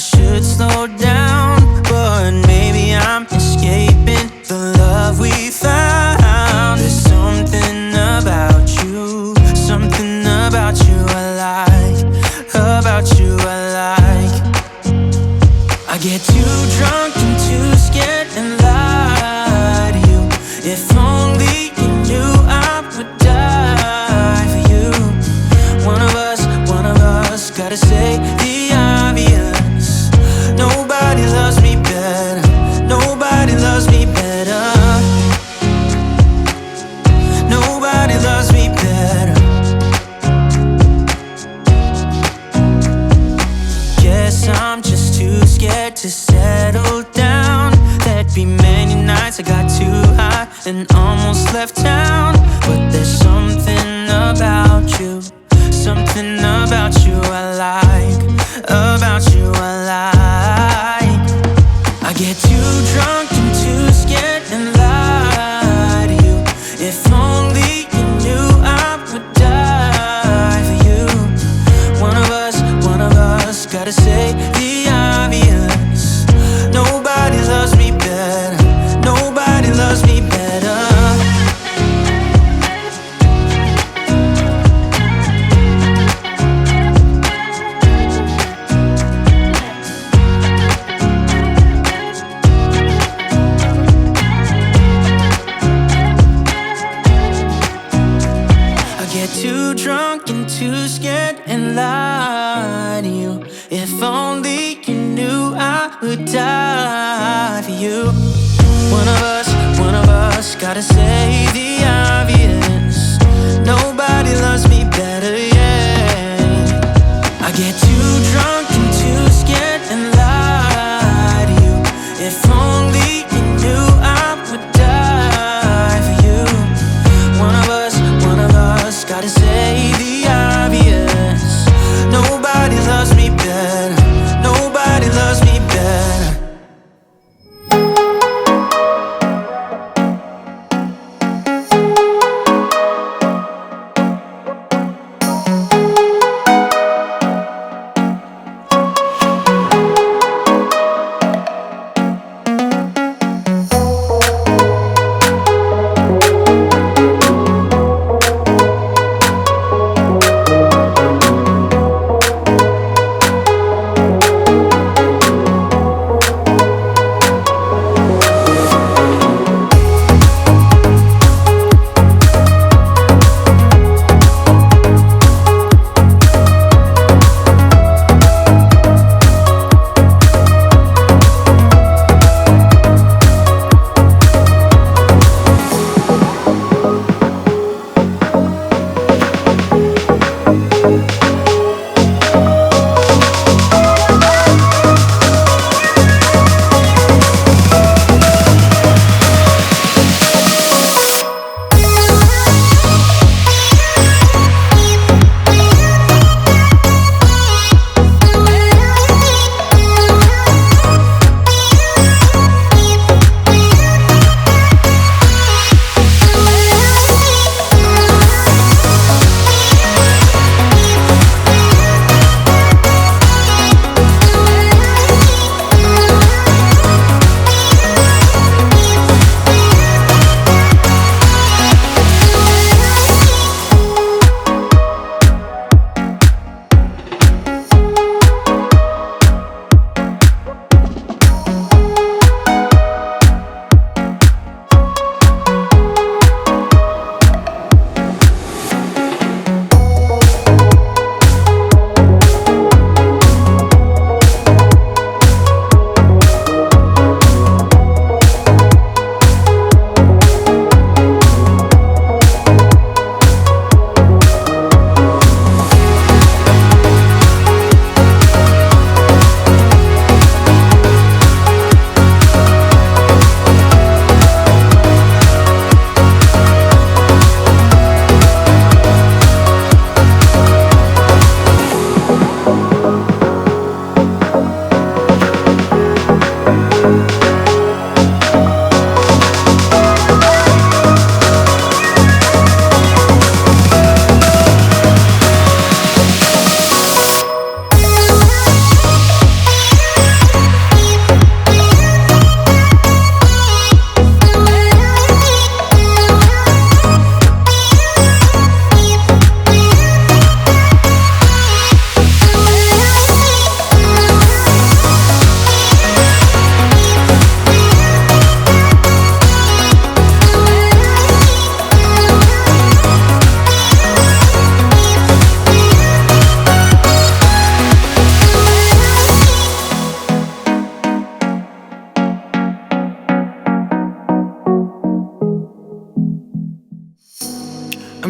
should slow down, but maybe I'm escaping the love we found. There's something about you, something about you I like, about you I like. I get too drunk and too scared and lie to you. If only you knew I would die for you. One of us gotta say the obvious. Nobody loves me better, nobody loves me better. Nobody loves me better. Guess I'm just too scared to settle down. There'd be many nights I got too high and almost left town. But there's something about you, something about you I like, about you I like. I get too drunk and too scared and lie to you. If only you knew I would die for you. One of us gotta say the obvious. Nobody loves me better, nobody loves me better. I get too drunk and too scared and lie to you. If only you knew I would die for you. One of us gotta say the obvious. Nobody loves me better, yeah. I get too drunk and too scared and lie to you. If only you knew I would die for you. One of us gotta say the obvious. Nobody loves me better, nobody loves me better.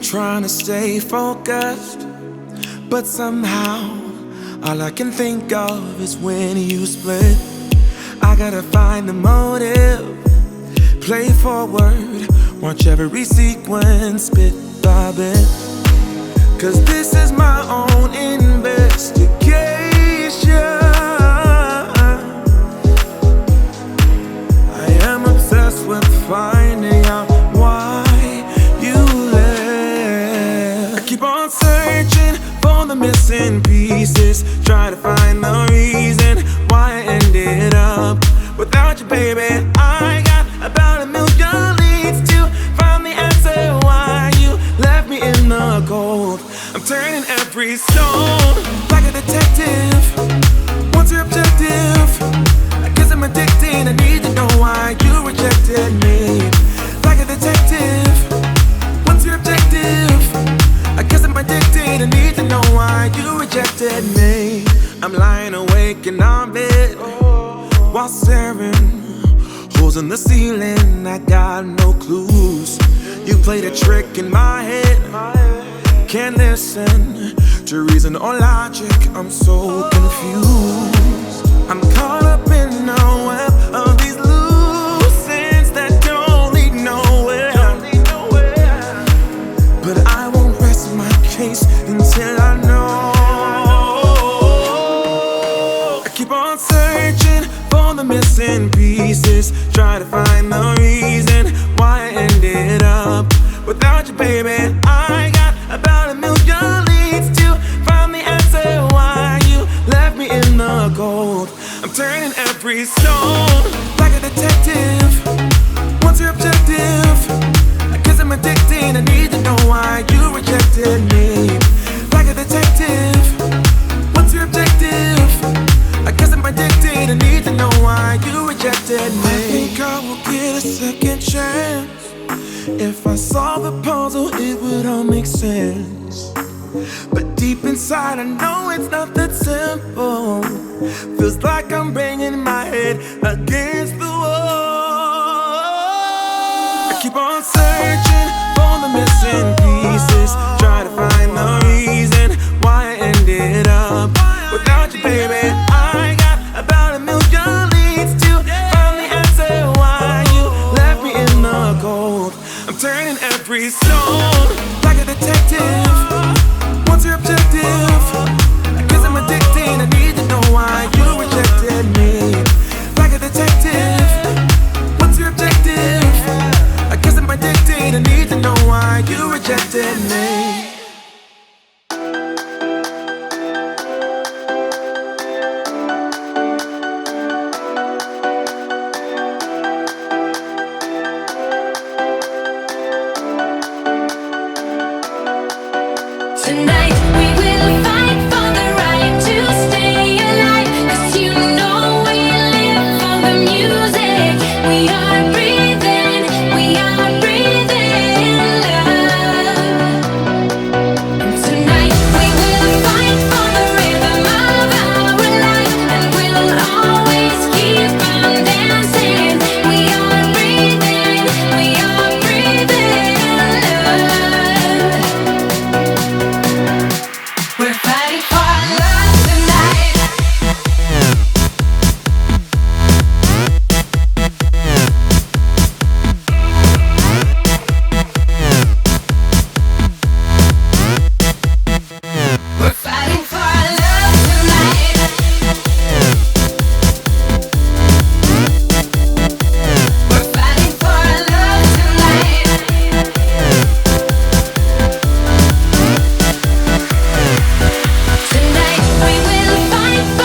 trying to stay focused, but somehow all I can think of is when you split. I gotta find the motive, play forward, watch every sequence bit by bit. Cause this is my own investigation. I am obsessed with finding out why you left. I keep on searching for the missing pieces, trying to find the reason why I ended up without you, baby. I got about a million leads to find the answer why you left me in the cold. I'm turning every stone like a detective. What's your objective? I guess I'm addicted. I need to know why you rejected me. Like a detective. What's your objective? I guess I'm addicted. I need to know why you rejected me. I'm lying awake in our bed while staring holes in the ceiling. I got no clues. You played a trick in my head. Can't listen to reason or logic. I'm so confused. I'm caught up in a web of these loose ends that don't lead nowhere. But I won't rest my case until I know. I keep on searching for the missing pieces, try to find the reason why I ended up without you, baby. I got about a million leads to find the answer why you left me in the cold. I'm turning every stone like a detective. What's your objective? I guess I'm addicted. I need to know why you rejected me. Like a detective. What's your objective? I guess I'm addicted. I need to know why you rejected me. I think I will get a second chance. If I solve the puzzle, it would all make sense. But deep inside, I know it's not that simple. Feels like I'm banging my head against the wall. I keep on searching for the missing pieces, try to find the reason why I ended up without you, baby. I got about a million leads to find the answer why you left me in the cold. I'm turning every stone like a detective. What's your objective? I guess I'm addicted. I need to know why you rejected me. Like a detective. What's your objective? I guess I'm addicted. I need to know why you rejected me.